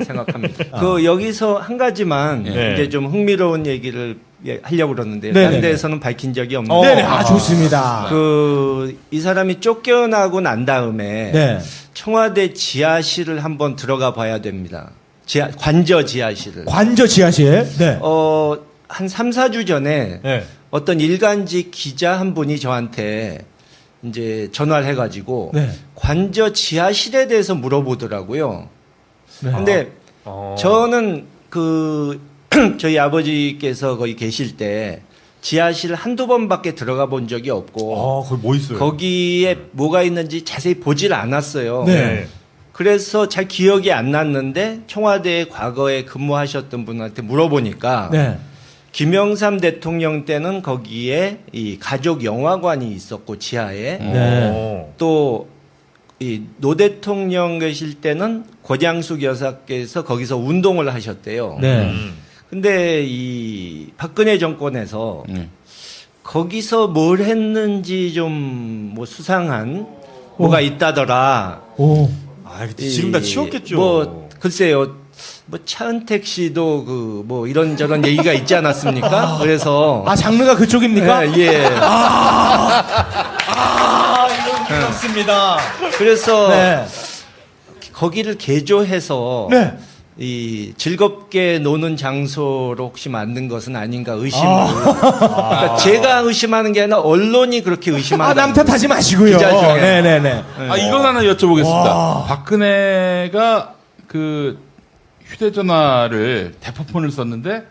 생각합니다. 그 여기서 한 가지만 네. 이제 좀 흥미로운 얘기를 하려고 그러는데요. 네네네. 다른 데에서는 밝힌 적이 없는데 네네. 아, 좋습니다. 이 사람이 쫓겨나고 난 다음에 네. 청와대 지하실을 한번 들어가 봐야 됩니다. 관저 지하실을. 관저 지하실. 네. 한 3, 4주 전에 네. 어떤 일간지 기자 한 분이 저한테 이제 전화를 해가지고 네. 관저 지하실에 대해서 물어보더라고요. 네. 근데 저는 저희 아버지께서 거기 계실 때 지하실 한두 번밖에 들어가 본 적이 없고 거기 뭐 있어요? 거기에 뭐가 있는지 자세히 보질 않았어요. 네. 그래서 잘 기억이 안 났는데 청와대에 과거에 근무하셨던 분한테 물어보니까 네. 김영삼 대통령 때는 거기에 이 가족 영화관이 있었고 지하에 네. 또 이 노 대통령 계실 때는 고장숙 여사께서 거기서 운동을 하셨대요. 네. 근데 이 박근혜 정권에서 거기서 뭘 했는지 좀 뭐 수상한 뭐가 있다더라. 오. 지금 다 치웠겠죠. 뭐 글쎄요. 뭐 차은택 씨도 뭐 이런저런 얘기가 있지 않았습니까? 그래서 장르가 그쪽입니까? 예. 이건 그렇습니다. 그래서 네. 거기를 개조해서 네. 이 즐겁게 노는 장소로 혹시 만든 것은 아닌가 의심을. 그러니까 제가 의심하는 게 아니라 언론이 그렇게 의심한다. 남 탓하지 마시고요. 기자 중에. 네네네. 이건 하나 여쭤보겠습니다. 와. 박근혜가 그 휴대전화를 대포폰을 썼는데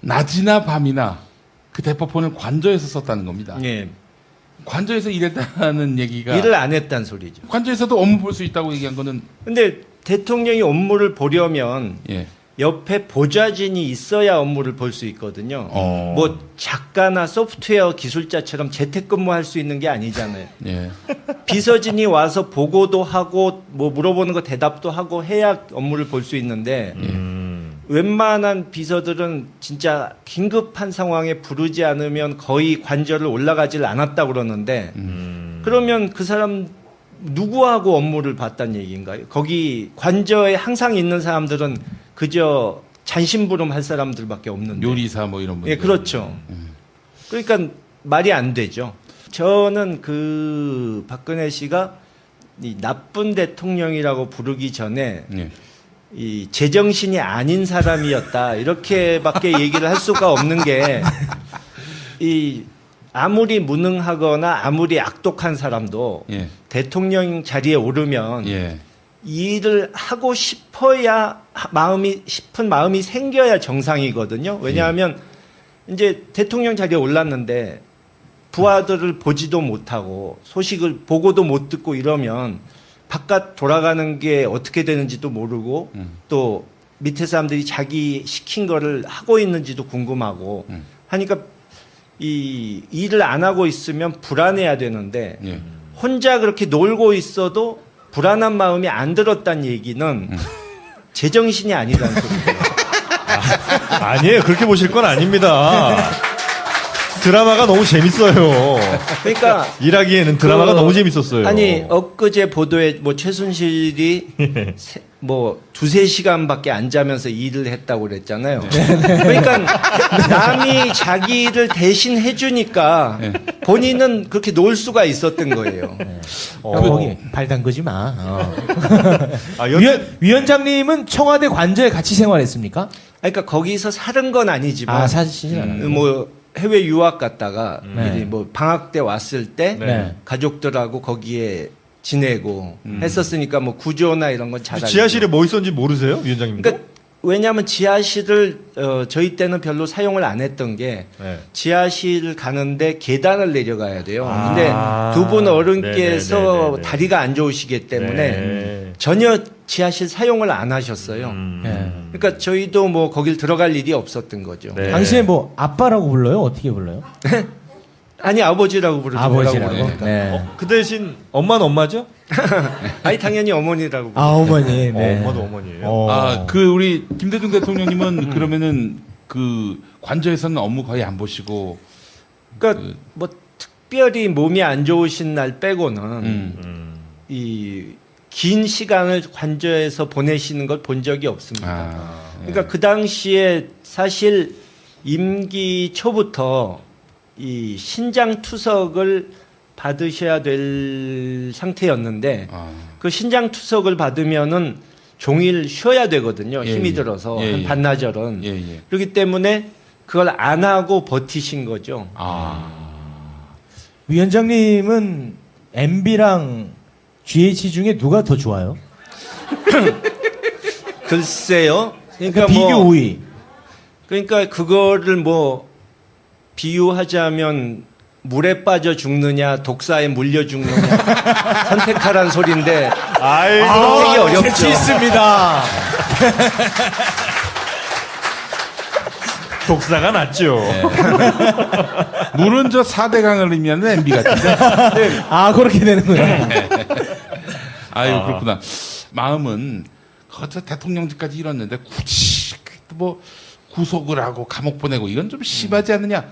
낮이나 밤이나 그 대포폰을 관저에서 썼다는 겁니다. 예. 관저에서 일했다는 얘기가 일을 안 했다는 소리죠. 관저에서도 업무 볼 수 있다고 얘기한 거는 근데 대통령이 업무를 보려면 예. 옆에 보좌진이 있어야 업무를 볼 수 있거든요. 뭐 작가나 소프트웨어 기술자처럼 재택근무할 수 있는 게 아니잖아요. 예. 비서진이 와서 보고도 하고 뭐 물어보는 거 대답도 하고 해야 업무를 볼 수 있는데 웬만한 비서들은 진짜 긴급한 상황에 부르지 않으면 거의 관저를 올라가질 않았다고 그러는데 그러면 그 사람 누구하고 업무를 봤다는 얘기인가요? 거기 관저에 항상 있는 사람들은 그저 잔심부름 할 사람들밖에 없는데. 요리사 뭐 이런 분들. 예, 그렇죠. 그러니까 말이 안 되죠. 저는 박근혜 씨가 이 나쁜 대통령이라고 부르기 전에 예. 이 제정신이 아닌 사람이었다 이렇게밖에 얘기를 할 수가 없는 게 이 아무리 무능하거나 아무리 악독한 사람도 예. 대통령 자리에 오르면 예. 일을 하고 싶어야 싶은 마음이 생겨야 정상이거든요. 왜냐하면 이제 대통령 자리에 올랐는데 부하들을 보지도 못하고 소식을 보고도 못 듣고 이러면 바깥 돌아가는 게 어떻게 되는지도 모르고 또 밑에 사람들이 자기 시킨 거를 하고 있는지도 궁금하고 하니까 이 일을 안 하고 있으면 불안해야 되는데 예. 혼자 그렇게 놀고 있어도 불안한 마음이 안 들었다는 얘기는 제정신이 아니라는 소리예요. 아니에요. 그렇게 보실 건 아닙니다. 드라마가 너무 재밌어요. 그러니까 일하기에는 드라마가 너무 재밌었어요. 아니 엊그제 보도에 뭐 최순실이 뭐 2-3시간밖에 안 자면서 일을 했다고 그랬잖아요. 그러니까 남이 자기 일을 대신 해주니까 본인은 그렇게 놀 수가 있었던 거예요. 거기 발 담그지 마. 아, 위원장님은 청와대 관저에 같이 생활했습니까? 그러니까 거기서 살은 건 아니지만 사실 뭐 해외 유학 갔다가 네. 이제 뭐 방학 때 왔을 때 네. 가족들하고 거기에 지내고 했었으니까 뭐 구조나 이런 건 잘 알고. 지하실에 뭐 있었는지 모르세요? 위원장님도? 그러니까 왜냐하면 지하실을 저희 때는 별로 사용을 안 했던 게 네. 지하실 가는데 계단을 내려가야 돼요. 근데 두 분 어른께서 네네네네네. 다리가 안 좋으시기 때문에 네. 전혀 지하실 사용을 안 하셨어요. 그러니까 저희도 뭐 거길 들어갈 일이 없었던 거죠. 네. 당시에 뭐 아빠라고 불러요? 어떻게 불러요? 아니 아버지라고 부르죠. 아버지라고. 뭐라고 그러니까. 네. 그 대신 엄마는 엄마죠? 아니 당연히 어머니라고. 어머니. 네. 엄마도 어머니예요. 우리 김대중 대통령님은 그러면은 그 관저에서는 업무 거의 안 보시고 그러니까 뭐 특별히 몸이 안 좋으신 날 빼고는 이 긴 시간을 관저에서 보내시는 걸 본 적이 없습니다. 아, 그러니까 그 당시에 사실 임기 초부터 이 신장 투석을 받으셔야 될 상태였는데 아. 그 신장 투석을 받으면은 종일 쉬어야 되거든요. 예, 힘이 예. 들어서 예, 한 예. 반나절은. 예, 예. 그렇기 때문에 그걸 안 하고 버티신 거죠. 아. 위원장님은 MB랑 GH 중에 누가 더 좋아요? 글쎄요. 그러니까 그러니까 비교 뭐 5위. 그러니까 그거를 뭐 비유하자면 물에 빠져 죽느냐 독사에 물려 죽느냐 선택하라는 소리인데 아이고. 되게 어렵죠. 재치 있습니다. 독사가 낫죠. 물은 저 4대강을 의미하는 MB 같은데. 아, 그렇게 되는구나. 아유, 그렇구나. 마음은, 그저 대통령직까지 이뤘는데, 굳이, 뭐, 구속을 하고 감옥 보내고, 이건 좀 심하지 않느냐.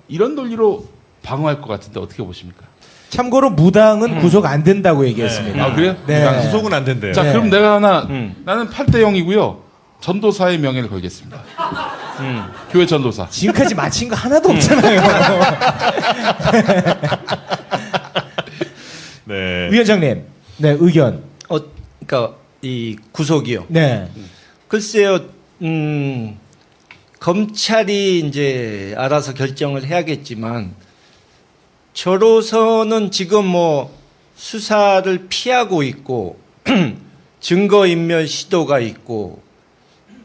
이런 논리로 방어할 것 같은데, 어떻게 보십니까? 참고로 무당은 구속 안 된다고 얘기했습니다. 아, 그래요? 네. 무당 구속은 안 된대요. 자, 네. 그럼 내가 나는 8대 0이고요. 전도사의 명예를 걸겠습니다. 교회 전도사. 지금까지 마친 거 하나도 없잖아요. 네. 위원장님, 네, 의견. 그러니까 이 구속이요. 네. 글쎄요. 검찰이 이제 알아서 결정을 해야겠지만 저로서는 지금 뭐 수사를 피하고 있고 증거인멸 시도가 있고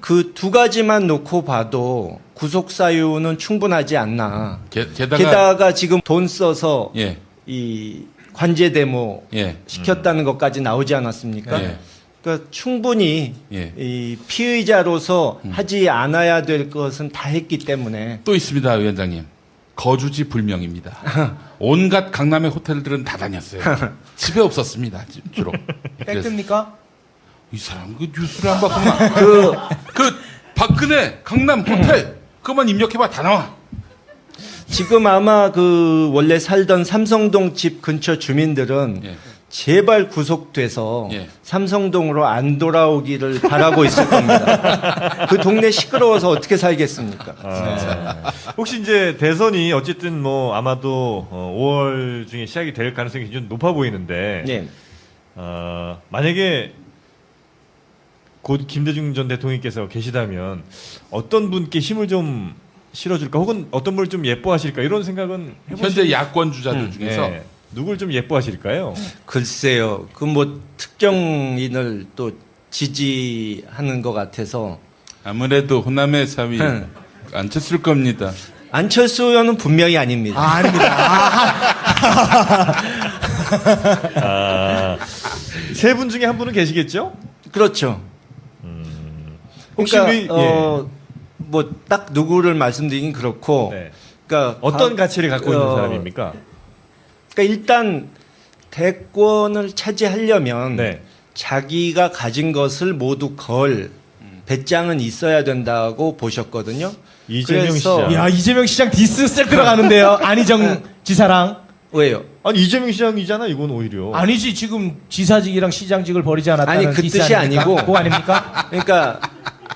그 두 가지만 놓고 봐도 구속 사유는 충분하지 않나. 게다가 지금 돈 써서 예, 이 관제 데모 예, 시켰다는 것까지 나오지 않았습니까? 예. 그러니까 충분히 예. 이 피의자로서 하지 않아야 될 것은 다 했기 때문에 또 있습니다, 위원장님. 거주지 불명입니다. 온갖 강남의 호텔들은 다 다녔어요. 집에 없었습니다, 주로. 그래서 팩트입니까? 이 사람 그 뉴스를 안 봤구나. 그 박근혜 강남 호텔 그것만 입력해봐 다 나와. 지금 아마 그 원래 살던 삼성동 집 근처 주민들은 예. 제발 구속돼서 예. 삼성동으로 안 돌아오기를 바라고 있을 겁니다. 그 동네 시끄러워서 어떻게 살겠습니까? 혹시 이제 대선이 어쨌든 뭐 아마도 5월 중에 시작이 될 가능성이 굉장히 높아 보이는데 네. 만약에 곧 김대중 전 대통령께서 계시다면 어떤 분께 힘을 좀 실어줄까 혹은 어떤 분을 좀 예뻐하실까 이런 생각은 현재 야권 주자들 중에서 네. 누굴 좀 예뻐하실까요? 글쎄요. 그 뭐 특정인을 또 지지하는 것 같아서 아무래도 호남의 3위 안쳤을 겁니다. 안철수 의원은 분명히 아닙니다. 아, 아닙니다. 세 분 중에 한 분은 계시겠죠? 그렇죠. 혹시 그러니까 우리 뭐 딱 누구를 말씀드리긴 그렇고, 네. 그러니까 어떤 가치를 갖고 있는 사람입니까? 그러니까 일단 대권을 차지하려면 네. 자기가 가진 것을 모두 걸 배짱은 있어야 된다고 보셨거든요. 이재명 그래서- 시장. 야, 이재명 시장 디스 셀 들어가는데요. 안희정 지사랑. 왜요? 아니 이재명 시장이잖아 이건 오히려. 아니지, 지금 지사직이랑 시장직을 버리지 않았다는 아니, 그 디스 뜻이 아닙니까? 아니고. 그거 아닙니까? 그러니까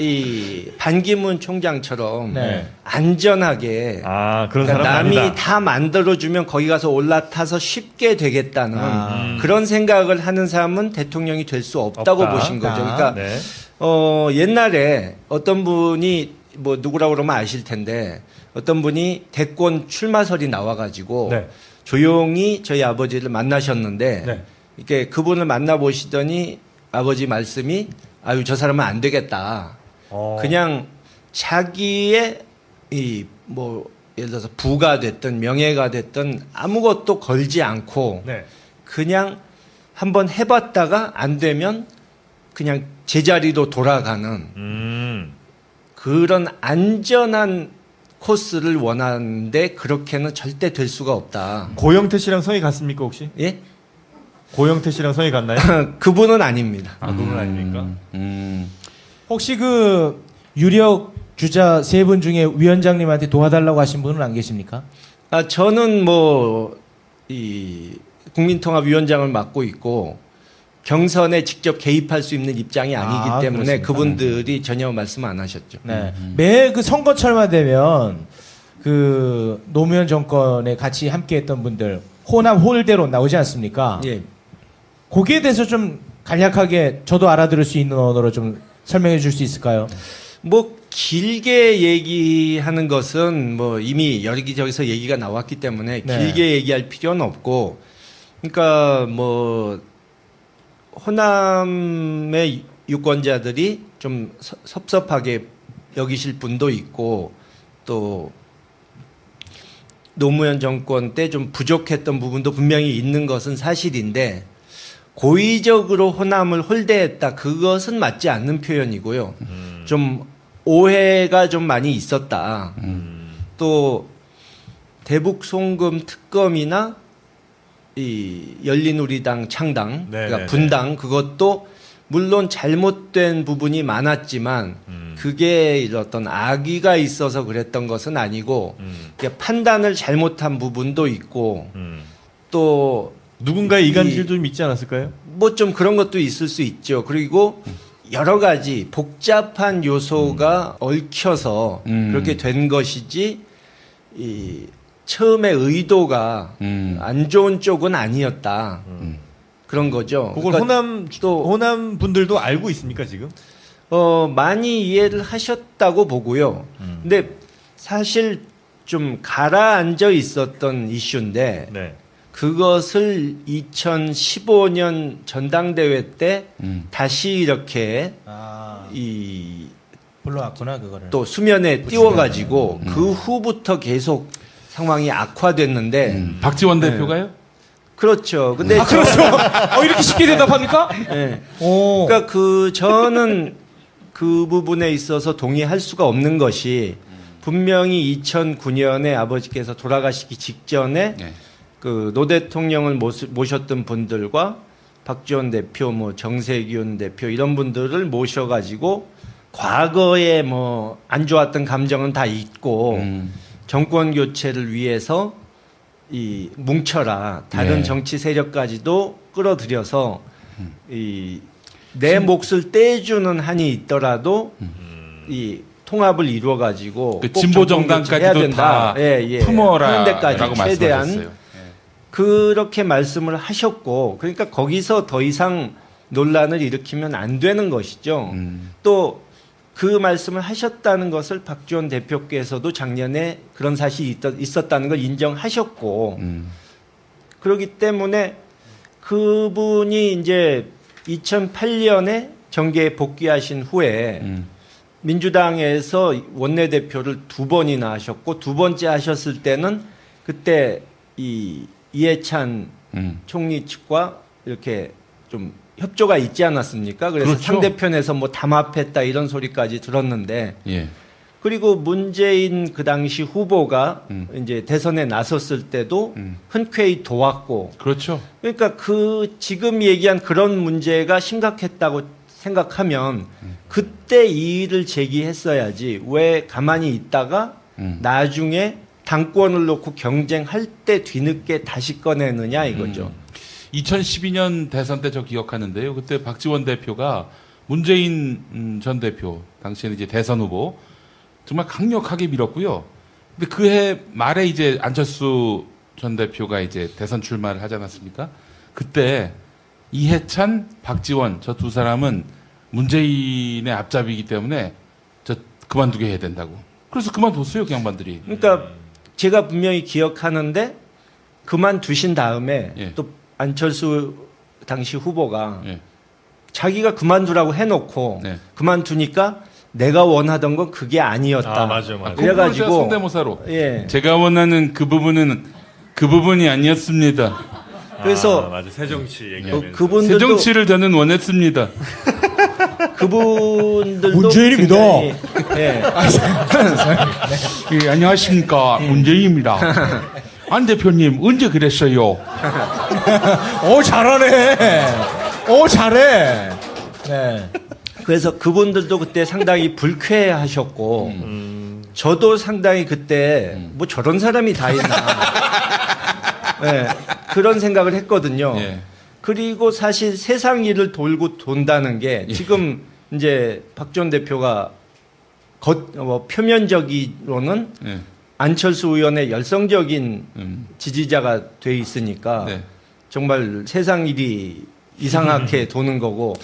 이 반기문 총장처럼 네. 안전하게 아 그런 그러니까 사람 남이 아니다. 다 만들어주면 거기 가서 올라타서 쉽게 되겠다는 아. 그런 생각을 하는 사람은 대통령이 될 수 없다고 없다. 보신 거죠. 그러니까 네. 옛날에 어떤 분이 뭐 누구라고 그러면 아실 텐데 어떤 분이 대권 출마설이 나와가지고 네. 조용히 저희 아버지를 만나셨는데 네. 이렇게 그분을 만나보시더니 아버지 말씀이 아유 저 사람은 안 되겠다. 그냥 자기의 이 뭐 예를 들어서 부가 됐든 명예가 됐든 아무것도 걸지 않고 네. 그냥 한번 해봤다가 안 되면 그냥 제자리로 돌아가는 그런 안전한 코스를 원하는데 그렇게는 절대 될 수가 없다. 고영태 씨랑 성이 같습니까 혹시? 예? 고영태 씨랑 성이 같나요? 그분은 아닙니다. 아 그분 아닙니까? 혹시 그 유력 주자 세 분 중에 위원장님한테 도와달라고 하신 분은 안 계십니까? 저는 뭐 이 국민통합위원장을 맡고 있고 경선에 직접 개입할 수 있는 입장이 아니기 아, 때문에 그렇습니까? 그분들이 전혀 말씀 안 하셨죠. 네. 매 그 선거철만 되면 그 노무현 정권에 같이 함께했던 분들 호남 홀대로 나오지 않습니까? 예. 거기에 대해서 좀 간략하게 저도 알아들을 수 있는 언어로 좀 설명해 줄 수 있을까요? 뭐 길게 얘기하는 것은 뭐 이미 여기저기서 얘기가 나왔기 때문에 네. 길게 얘기할 필요는 없고, 그러니까 뭐 호남의 유권자들이 좀 섭섭하게 여기실 분도 있고, 또 노무현 정권 때 좀 부족했던 부분도 분명히 있는 것은 사실인데, 고의적으로 호남을 홀대했다, 그것은 맞지 않는 표현이고요. 좀 오해가 좀 많이 있었다. 또 대북 송금 특검이나 이 열린우리당 창당, 그러니까 분당, 그것도 물론 잘못된 부분이 많았지만 그게 어떤 악의가 있어서 그랬던 것은 아니고 그러니까 판단을 잘못한 부분도 있고 또 누군가의 이간질도 좀 있지 않았을까요? 뭐 좀 그런 것도 있을 수 있죠. 그리고 여러 가지 복잡한 요소가 얽혀서 그렇게 된 것이지, 이 처음에 의도가 안 좋은 쪽은 아니었다. 그런 거죠. 그걸 그러니까 호남 분들도 알고 있습니까 지금? 많이 이해를 하셨다고 보고요. 근데 사실 좀 가라앉아 있었던 이슈인데, 네. 그것을 2015년 전당대회 때 다시 이렇게 이 불러왔구나 그거를. 또 수면에 띄워가지고 그 후부터 계속 상황이 악화됐는데, 박지원 네. 대표가요? 그렇죠. 근데 그렇죠. 이렇게 쉽게 대답합니까? 네. 오. 그러니까 저는 그 부분에 있어서 동의할 수가 없는 것이, 분명히 2009년에 아버지께서 돌아가시기 직전에 네. 그 노 대통령을 모셨던 분들과 박지원 대표, 뭐 정세균 대표 이런 분들을 모셔가지고 과거에 뭐 안 좋았던 감정은 다 잊고 정권 교체를 위해서 이 뭉쳐라, 다른 네. 정치 세력까지도 끌어들여서 이 내 몫을 떼주는 한이 있더라도 이 통합을 이루어 가지고 그 진보 정당까지도 다 품어라 하는 데까지 라고 최대한 말씀하셨어요. 그렇게 말씀을 하셨고, 그러니까 거기서 더 이상 논란을 일으키면 안 되는 것이죠. 또 그 말씀을 하셨다는 것을 박지원 대표께서도 작년에 그런 사실이 있었다는 걸 인정하셨고, 그렇기 때문에 그분이 이제 2008년에 정계에 복귀하신 후에 민주당에서 원내대표를 2번이나 하셨고, 2번째 하셨을 때는 그때 이해찬 총리 측과 이렇게 좀 협조가 있지 않았습니까? 그래서 그렇죠. 상대편에서 뭐 담합했다 이런 소리까지 들었는데, 예. 그리고 문재인 그 당시 후보가 이제 대선에 나섰을 때도 흔쾌히 도왔고, 그렇죠. 그러니까 그 지금 얘기한 그런 문제가 심각했다고 생각하면 그때 이의를 제기했어야지, 왜 가만히 있다가 나중에 당권을 놓고 경쟁할 때 뒤늦게 다시 꺼내느냐 이거죠. 2012년 대선 때 저 기억하는데요. 그때 박지원 대표가 문재인 전 대표, 당시에는 이제 대선 후보, 정말 강력하게 밀었고요. 근데 그해 말에 이제 안철수 전 대표가 이제 대선 출마를 하지 않았습니까? 그때 이해찬, 박지원 저 두 사람은 문재인의 앞잡이기 때문에 저 그만두게 해야 된다고. 그래서 그만뒀어요, 그 양반들이. 그러니까 제가 분명히 기억하는데, 그만두신 다음에 예. 또 안철수 당시 후보가 예. 자기가 그만두라고 해놓고 네. 그만두니까 내가 원하던 건 그게 아니었다. 아, 맞아요. 그래가지고 성대모사로. 예. 제가 원하는 그 부분은 그 부분이 아니었습니다. 그래서 맞아. 새정치 얘기하면서. 그분들도 새정치를 저는 원했습니다. 그분들도 문재인입니다. 굉장히, 예. 예, 안녕하십니까. 문재인입니다. 안 대표님, 언제 그랬어요? 오 잘하네. 오 잘해. 네. 그래서 그분들도 그때 상당히 불쾌하셨고, 저도 상당히 그때 뭐 저런 사람이 다 있나, 네, 그런 생각을 했거든요. 예. 그리고 사실 세상 일을 돌고 돈다는 게 지금 이제 박 전 대표가 표면적으로는 예. 안철수 의원의 열성적인 지지자가 돼 있으니까 네. 정말 세상 일이 이상하게 도는 거고.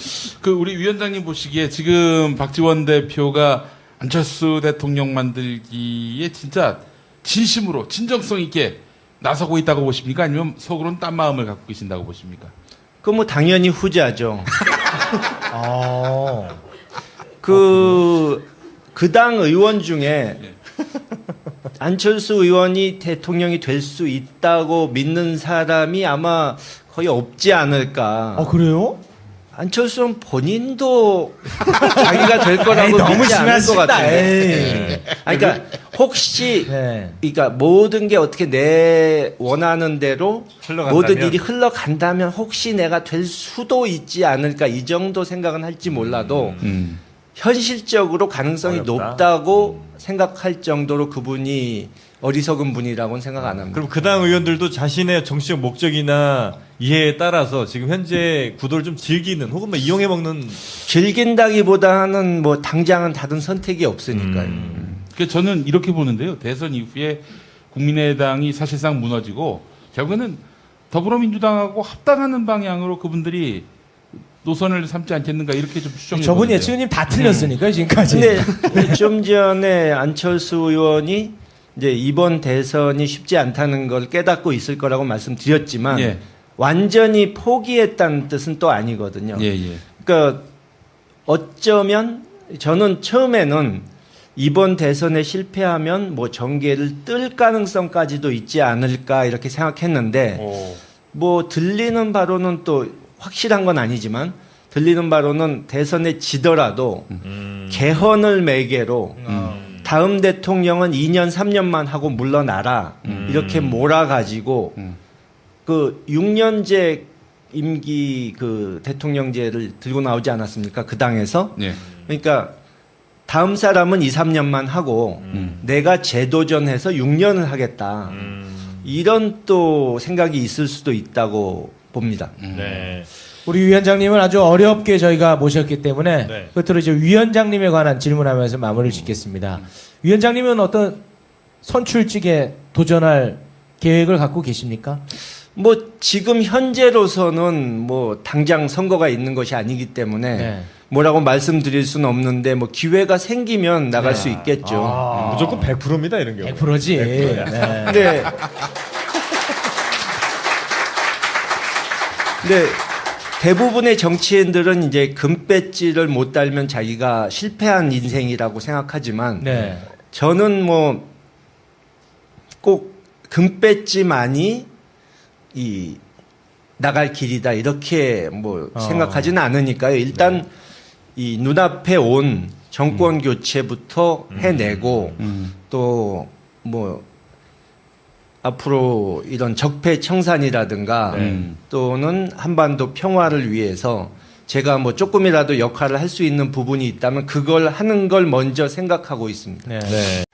그 우리 위원장님 보시기에 지금 박지원 대표가 안철수 대통령 만들기에 진짜 진심으로 진정성 있게 나서고 있다고 보십니까? 아니면 속으로는 딴 마음을 갖고 계신다고 보십니까? 그 뭐 당연히 후자죠. 아. 그 당 의원 중에 안철수 의원이 대통령이 될 수 있다고 믿는 사람이 아마 거의 없지 않을까. 아, 그래요? 안철수는 본인도 자기가 될 거라고 너무 믿지 않을 것 심하시다. 같은데. 에이. 아니, 그러니까 혹시 네. 그러니까 모든 게 어떻게 내 원하는 대로 흘러간다면? 모든 일이 흘러간다면 혹시 내가 될 수도 있지 않을까 이 정도 생각은 할지 몰라도 현실적으로 가능성이 어렵다. 높다고 생각할 정도로 그분이 어리석은 분이라고는 생각 안 합니다. 그럼 그 당 의원들도 자신의 정치적 목적이나 이해에 따라서 지금 현재 구도를 좀 즐기는 혹은 뭐 이용해 먹는 즐긴다기보다는 뭐 당장은 다른 선택이 없으니까요. 그러니까 저는 이렇게 보는데요. 대선 이후에 국민의당이 사실상 무너지고 결국에는 더불어민주당하고 합당하는 방향으로 그분들이 노선을 삼지 않겠는가 이렇게 좀 추정해 저분 보는데요. 예측님 다 틀렸으니까요, 지금까지. 근데 좀 전에 안철수 의원이 이제 이번 대선이 쉽지 않다는 걸 깨닫고 있을 거라고 말씀드렸지만 예. 완전히 포기했다는 뜻은 또 아니거든요. 예, 예. 그러니까 어쩌면 저는 처음에는 이번 대선에 실패하면 뭐 정계를 뜰 가능성까지도 있지 않을까 이렇게 생각했는데 뭐 들리는 바로는 또 확실한 건 아니지만 들리는 바로는 대선에 지더라도 개헌을 매개로 다음 대통령은 2년 3년만 하고 물러나라 이렇게 몰아가지고 그 6년제 임기 그 대통령제를 들고 나오지 않았습니까? 그 당에서. 예. 그러니까 다음 사람은 2, 3년만 하고 내가 재도전해서 6년을 하겠다. 이런 또 생각이 있을 수도 있다고 봅니다. 네. 우리 위원장님을 아주 어렵게 저희가 모셨기 때문에 네. 끝으로 이제 위원장님에 관한 질문하면서 마무리를 짓겠습니다. 위원장님은 어떤 선출직에 도전할 계획을 갖고 계십니까? 뭐 지금 현재로서는 뭐 당장 선거가 있는 것이 아니기 때문에 네. 뭐라고 말씀드릴 수는 없는데 뭐 기회가 생기면 나갈 네. 수 있겠죠. 아. 무조건 100%입니다 이런 경우. 100%지. 네. 근데 대부분의 정치인들은 이제 금배지를 못 달면 자기가 실패한 인생이라고 생각하지만 네. 저는 뭐 꼭 금배지만이 이 나갈 길이다 이렇게 뭐 생각하지는 않으니까요. 일단 이 눈앞에 온 정권 교체부터 해내고 또 뭐 앞으로 이런 적폐 청산이라든가 또는 한반도 평화를 위해서 제가 뭐 조금이라도 역할을 할 수 있는 부분이 있다면 그걸 하는 걸 먼저 생각하고 있습니다. 네.